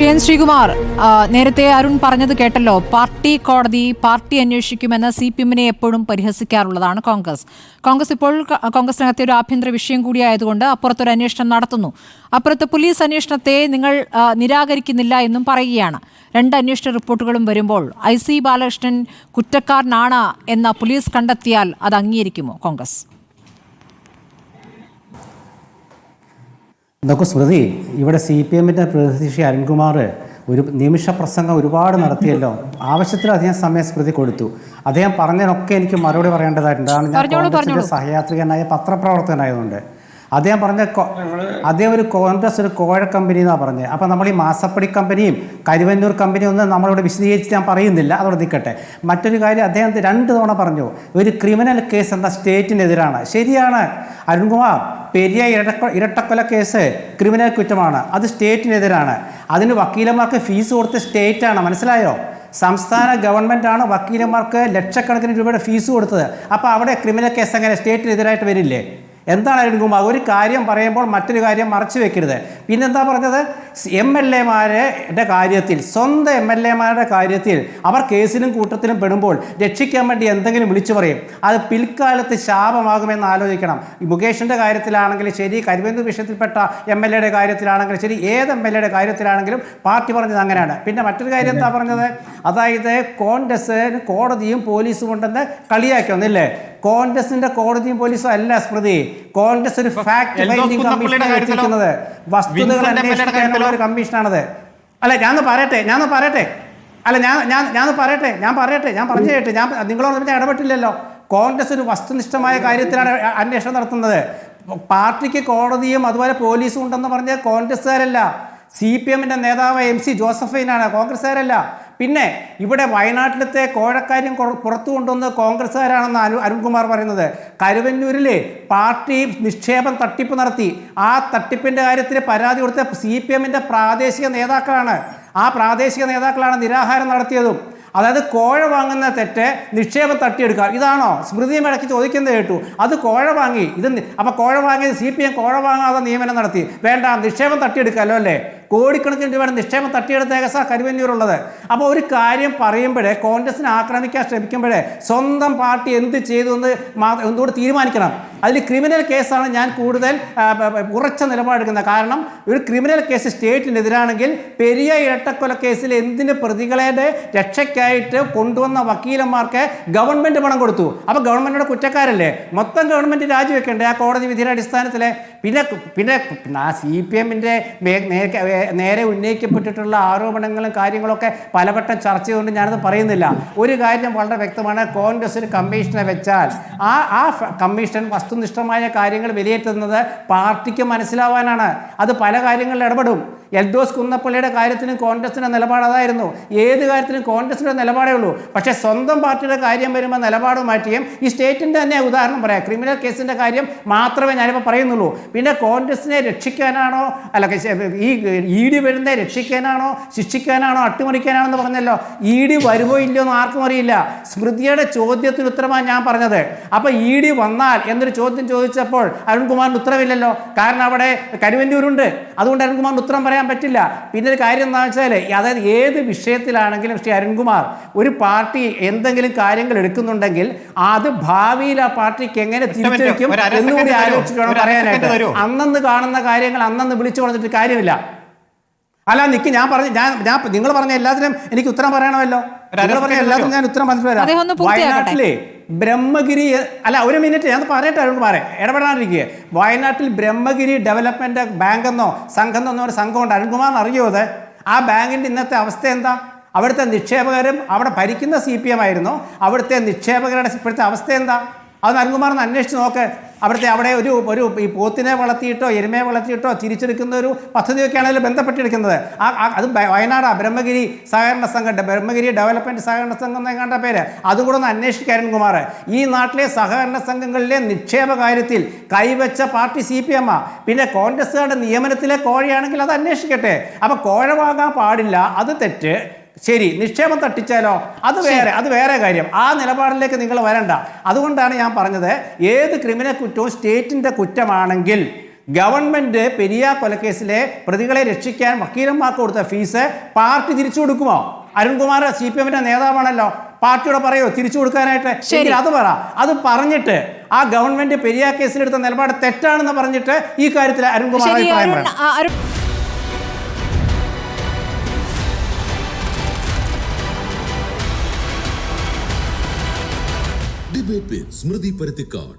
ശ്രീകുമാർ, നേരത്തെ അരുൺ പറഞ്ഞത് കേട്ടല്ലോ. പാർട്ടി കോടതി പാർട്ടി അന്വേഷിക്കുമെന്ന് CPM-നെ എപ്പോഴും പരിഹസിക്കാറുള്ളതാണ് കോൺഗ്രസ് ഇപ്പോൾ കോൺഗ്രസിനകത്തെ ഒരു ആഭ്യന്തര വിഷയം കൂടിയായതുകൊണ്ട് അപ്പുറത്തൊരു അന്വേഷണം നടത്തുന്നു. അപ്പുറത്ത് പോലീസ് അന്വേഷണത്തെ നിങ്ങൾ നിരാകരിക്കുന്നില്ല എന്നും പറയുകയാണ്. രണ്ട് അന്വേഷണ റിപ്പോർട്ടുകളും വരുമ്പോൾ IC ബാലകൃഷ്ണൻ കുറ്റക്കാരനാണ് എന്ന പോലീസ് കണ്ടെത്തിയാൽ അത് അംഗീകരിക്കുമോ കോൺഗ്രസ്? നോക്കൂ സ്മൃതി, ഇവിടെ CPM-ൻ്റെ പ്രതിനിധി അരുൺകുമാർ ഒരു നിമിഷ പ്രസംഗം ഒരുപാട് നടത്തിയല്ലോ. ആവശ്യത്തിലധികം സമയം സ്മൃതി കൊടുത്തു. അദ്ദേഹം പറഞ്ഞതിനൊക്കെ എനിക്ക് മറുപടി പറയേണ്ടതായിട്ടുണ്ട്. ഞാൻ കോൺഗ്രസിൻ്റെ സഹയാത്രികനായ പത്രപ്രവർത്തകനായതുകൊണ്ട് അദ്ദേഹം ഒരു കോൺഗ്രസ് ഒരു കോഴ കമ്പനി എന്നാണ് പറഞ്ഞത്. അപ്പോൾ നമ്മൾ ഈ മാസപ്പടി കമ്പനിയും കരുവന്നൂർ കമ്പനിയും ഒന്നും നമ്മളിവിടെ വിശദീകരിച്ച് ഞാൻ പറയുന്നില്ല, അതോടെ നിൽക്കട്ടെ. മറ്റൊരു കാര്യം, അദ്ദേഹം 2 തവണ പറഞ്ഞു ഒരു ക്രിമിനൽ കേസ് എന്ന സ്റ്റേറ്റിനെതിരാണ്. ശരിയാണ് അരുൺകുമാർ, പെരിയ ഇരട്ടക്കൊല കേസ് ക്രിമിനൽ കുറ്റമാണ്, അത് സ്റ്റേറ്റിനെതിരാണ്. അതിന് വക്കീലന്മാർക്ക് ഫീസ് കൊടുത്ത സ്റ്റേറ്റാണ്, മനസ്സിലായോ? സംസ്ഥാന ഗവൺമെൻറ്റാണ് വക്കീലന്മാർക്ക് ലക്ഷക്കണക്കിന് രൂപയുടെ ഫീസ് കൊടുത്തത്. അപ്പോൾ അവിടെ ക്രിമിനൽ കേസ് എങ്ങനെ സ്റ്റേറ്റിനെതിരായിട്ട് വരില്ലേ? എന്താണ് അരുൺകുമാർ ഒരു കാര്യം പറയുമ്പോൾ മറ്റൊരു കാര്യം മറച്ചു വെക്കരുത്. പിന്നെന്താ പറഞ്ഞത്? MLA-മാരുടെ കാര്യത്തിൽ, സ്വന്തം MLA-മാരുടെ കാര്യത്തിൽ അവർ കേസിലും കൂട്ടത്തിലും പെടുമ്പോൾ രക്ഷിക്കാൻ വേണ്ടി എന്തെങ്കിലും വിളിച്ചു പറയും. അത് പിൽക്കാലത്ത് ശാപമാകുമെന്ന് ആലോചിക്കണം. മുകേഷിൻ്റെ കാര്യത്തിലാണെങ്കിലും ശരി, കരുവന്നൂർ വിഷയത്തിൽപ്പെട്ട MLA-യുടെ കാര്യത്തിലാണെങ്കിലും ശരി, ഏത് MLA-യുടെ കാര്യത്തിലാണെങ്കിലും പാർട്ടി പറഞ്ഞത് അങ്ങനെയാണ്. പിന്നെ മറ്റൊരു കാര്യം എന്താ പറഞ്ഞത്? അതായത് കോൺഗ്രസ് കോടതിയും പോലീസും ഉണ്ടെന്ന് കളിയാക്കി ഒന്നില്ലേ? കോൺഗ്രസിന്റെ കോടതിയും പോലീസും അല്ല സ്മൃതി. കോൺഗ്രസ് ഒരു ഫാക്ട് ഫൈൻഡിംഗ് കമ്മീഷനാണ് വെച്ചിരിക്കുന്നത്. വസ്തുതകൾ അന്വേഷിക്കാനുള്ള ഒരു കമ്മീഷനാണത്. അല്ല ഞാനൊന്ന് പറയട്ടെ അല്ല ഞാൻ പറഞ്ഞു കേട്ടെ. നിങ്ങളോട് ഇടപെട്ടില്ലല്ലോ. കോൺഗ്രസ് ഒരു വസ്തുനിഷ്ഠമായ കാര്യത്തിലാണ് അന്വേഷണം നടത്തുന്നത്. പാർട്ടിക്ക് കോടതിയും അതുപോലെ പോലീസും ഉണ്ടെന്ന് പറഞ്ഞ കോൺഗ്രസ്സുകാരല്ല, CPM-ൻ്റെ നേതാവ് MC ജോസഫൈനാണ്, കോൺഗ്രസ്സുകാരല്ല. പിന്നെ ഇവിടെ വയനാട്ടിലത്തെ കോഴക്കാര്യം പുറത്തു കൊണ്ടുവന്ന് കോൺഗ്രസ്സുകാരാണെന്ന് അരുൺകുമാർ പറയുന്നത്. കരുവന്നൂരിൽ പാർട്ടി നിക്ഷേപം തട്ടിപ്പ് നടത്തി. ആ തട്ടിപ്പിൻ്റെ കാര്യത്തിൽ പരാതി കൊടുത്ത CPM-ൻ്റെ പ്രാദേശിക നേതാക്കളാണ്. ആ പ്രാദേശിക നേതാക്കളാണ് നിരാഹാരം നടത്തിയതും. അതായത് കോഴ വാങ്ങുന്ന തെറ്റ് നിക്ഷേപം തട്ടിയെടുക്കുക, ഇതാണോ? സ്മൃതിയും ഇടയ്ക്ക് ചോദിക്കുന്നത് കേട്ടു. അത് കോഴ വാങ്ങി, അപ്പോൾ കോഴ വാങ്ങിയത് CPM കോഴ വാങ്ങാതെ നിയമനം നടത്തി. വേണ്ട, നിക്ഷേപം തട്ടിയെടുക്കാമല്ലോ അല്ലേ? കോടിക്കണക്കിന് രൂപയുടെ നിക്ഷേപം തട്ടിയെടുത്ത കേസാണ് കരുവന്നൂരുള്ളത്. അപ്പോൾ ഒരു കാര്യം പറയുമ്പോഴേ, കോൺഗ്രസിനെ ആക്രമിക്കാൻ ശ്രമിക്കുമ്പോഴേ സ്വന്തം പാർട്ടി എന്ത് ചെയ്തു എന്ന് എന്തുകൊണ്ട് തീരുമാനിക്കണം. അതിൽ ക്രിമിനൽ കേസാണ് ഞാൻ കൂടുതൽ ഉറച്ച നിലപാടെടുക്കുന്നത്. കാരണം ഒരു ക്രിമിനൽ കേസ് സ്റ്റേറ്റിനെതിരാണെങ്കിൽ പെരിയ ഇരട്ടക്കൊല കേസിൽ എന്തിന് പ്രതികളുടെ രക്ഷയ്ക്കായിട്ട് കൊണ്ടുവന്ന വക്കീലന്മാർക്ക് ഗവൺമെൻറ് പണം കൊടുത്തു. അപ്പോൾ ഗവൺമെൻറ്റിയുടെ കുറ്റക്കാരല്ലേ? മൊത്തം ഗവൺമെൻറ് രാജിവെക്കണ്ടേ ആ കോടതി വിധിയുടെ അടിസ്ഥാനത്തിൽ? പിന്നെ ആ CPM-ൻ്റെ നേരെ ഉന്നയിക്കപ്പെട്ടിട്ടുള്ള ആരോപണങ്ങളും കാര്യങ്ങളൊക്കെ പലവട്ടം ചർച്ച ചെയ്തുകൊണ്ട് ഞാനത് പറയുന്നില്ല. ഒരു കാര്യം വളരെ വ്യക്തമാണ്, കോൺഗ്രസ് ഒരു കമ്മീഷനെ വെച്ചാൽ ആ കമ്മീഷൻ വസ്തുനിഷ്ഠമായ കാര്യങ്ങൾ വിലയിരുത്തുന്നത് പാർട്ടിക്ക് മനസ്സിലാവാനാണ്. അത് പല കാര്യങ്ങളിൽ ഇടപെടും. എൽദോസ് കുന്നപ്പള്ളിയുടെ കാര്യത്തിലും കോൺഗ്രസിൻ്റെ നിലപാട് അതായിരുന്നു. ഏത് കാര്യത്തിലും കോൺഗ്രസിൻ്റെ നിലപാടേ ഉള്ളൂ. പക്ഷേ സ്വന്തം പാർട്ടിയുടെ കാര്യം വരുമ്പോൾ നിലപാട് മാറ്റിയും ഈ സ്റ്റേറ്റിൻ്റെ തന്നെ ഉദാഹരണം പറയാം. ക്രിമിനൽ കേസിൻ്റെ കാര്യം മാത്രമേ ഞാനിപ്പോൾ പറയുന്നുള്ളൂ. പിന്നെ കോൺഗ്രസിനെ രക്ഷിക്കാനാണോ അല്ല ഈ ED വരുന്നതിനെ രക്ഷിക്കാനാണോ ശിക്ഷിക്കാനാണോ അട്ടിമറിക്കാനാണോ എന്ന് പറഞ്ഞല്ലോ. ED വരുമോ ഇല്ലയോ എന്ന് ആർക്കും അറിയില്ല. സ്മൃതിയുടെ ചോദ്യത്തിന് ഉത്തരമാണ് ഞാൻ പറഞ്ഞത്. അപ്പോൾ ED വന്നാൽ എന്നൊരു ചോദ്യം ചോദിച്ചപ്പോൾ അരുൺകുമാറിന് ഉത്തരവില്ലല്ലോ. കാരണം അവിടെ കരുവന്നൂരുണ്ട്, അതുകൊണ്ട് അരുൺകുമാറിന് ഉത്തരം പറയാൻ പറ്റില്ല. പിന്നെ ഒരു കാര്യം എന്താ വെച്ചാൽ, അതായത് ഏത് വിഷയത്തിലാണെങ്കിലും അരുൺകുമാർ ഒരു പാർട്ടി എന്തെങ്കിലും കാര്യങ്ങൾ എടുക്കുന്നുണ്ടെങ്കിൽ അത് ഭാവിയിൽ ആ പാർട്ടിക്ക് എങ്ങനെ തിരിച്ചുവെക്കും എന്നുകൂടി ആലോചിച്ചിട്ട് വേണം പറയാനായിട്ട്. അന്നന്ന് കാണുന്ന കാര്യങ്ങൾ അന്നന്ന് വിളിച്ചു പറഞ്ഞിട്ട് കാര്യമില്ല. അല്ല നിങ്ങൾ പറഞ്ഞ എല്ലാത്തിനും എനിക്ക് ഉത്തരം പറയണമല്ലോ. നിങ്ങൾ പറഞ്ഞ എല്ലാത്തിനും ഞാൻ ഉത്തരം പറഞ്ഞിട്ട് വരാം. വയനാട്ടിലെ ബ്രഹ്മഗിരി അല്ല, ഒരു മിനിറ്റ് ഞാൻ പറയട്ടെ അരുൺകുമാരെ, ഇടപെടാണ്ടിരിക്കുക. വയനാട്ടിൽ ബ്രഹ്മഗിരി ഡെവലപ്മെൻറ്റ് ബാങ്കെന്നോ സംഘമെന്നോ ഒരു സംഘമുണ്ട്. അരുൺകുമാറിന് അറിയോ അത്? ആ ബാങ്കിൻ്റെ ഇന്നത്തെ അവസ്ഥ എന്താ? അവിടുത്തെ നിക്ഷേപകരും അവിടെ ഭരിക്കുന്ന CPM ആയിരുന്നു. അവിടുത്തെ നിക്ഷേപകരുടെ ഇപ്പോഴത്തെ അവസ്ഥ എന്താ? അത് അരുൺകുമാറിന് അന്വേഷിച്ച് നോക്ക്. അവിടെ ഒരു ഈ പോത്തിനെ വളർത്തിയിട്ടോ എരുമയെ വളർത്തിയിട്ടോ തിരിച്ചെടുക്കുന്ന ഒരു പദ്ധതിയൊക്കെയാണ് അതിൽ ബന്ധപ്പെട്ടിരിക്കുന്നത്. അത് വയനാടാ ബ്രഹ്മഗിരി സഹകരണ സംഘം, ബ്രഹ്മഗിരി ഡെവലപ്മെൻറ്റ് സഹകരണ സംഘം എന്ന പേര്. അതും കൂടെ ഒന്ന് അന്വേഷിക്കുക അരുൺകുമാർ. ഈ നാട്ടിലെ സഹകരണ സംഘങ്ങളിലെ നിക്ഷേപ കാര്യത്തിൽ കൈവച്ച പാർട്ടി CPM-ആ. പിന്നെ കോൺഗ്രസ്സുകാരുടെ നിയമനത്തിലെ കോഴയാണെങ്കിൽ അത് അന്വേഷിക്കട്ടെ. അപ്പോൾ കോഴ വാങ്ങാൻ പാടില്ല, അത് തെറ്റ്. ശരി, നിക്ഷേപം തട്ടിച്ചാലോ അത് വേറെ കാര്യം. ആ നിലപാടിലേക്ക് നിങ്ങൾ വരണ്ട. അതുകൊണ്ടാണ് ഞാൻ പറഞ്ഞത്, ഏത് ക്രിമിനൽ കുറ്റവും സ്റ്റേറ്റിൻ്റെ കുറ്റമാണെങ്കിൽ ഗവൺമെന്റ് പെരിയ കൊലക്കേസിലെ പ്രതികളെ രക്ഷിക്കാൻ വക്കീലന്മാർക്ക് കൊടുത്ത ഫീസ് പാർട്ടി തിരിച്ചു കൊടുക്കുമോ? അരുൺകുമാർ CPM-ന്റെ നേതാവാണല്ലോ, പാർട്ടിയോട് പറയോ തിരിച്ചു കൊടുക്കാനായിട്ട്? ശരി, അത് പറ. അത് പറഞ്ഞിട്ട് ആ ഗവൺമെന്റ് പെരിയ കേസിലെടുത്ത നിലപാട് തെറ്റാണെന്ന് പറഞ്ഞിട്ട് ഈ കാര്യത്തിൽ അരുൺകുമാർ അഭിപ്രായം പറയണം. ഡിബേറ്റ് വിത്ത് സ്മൃതി പരുത്തിക്കാട്.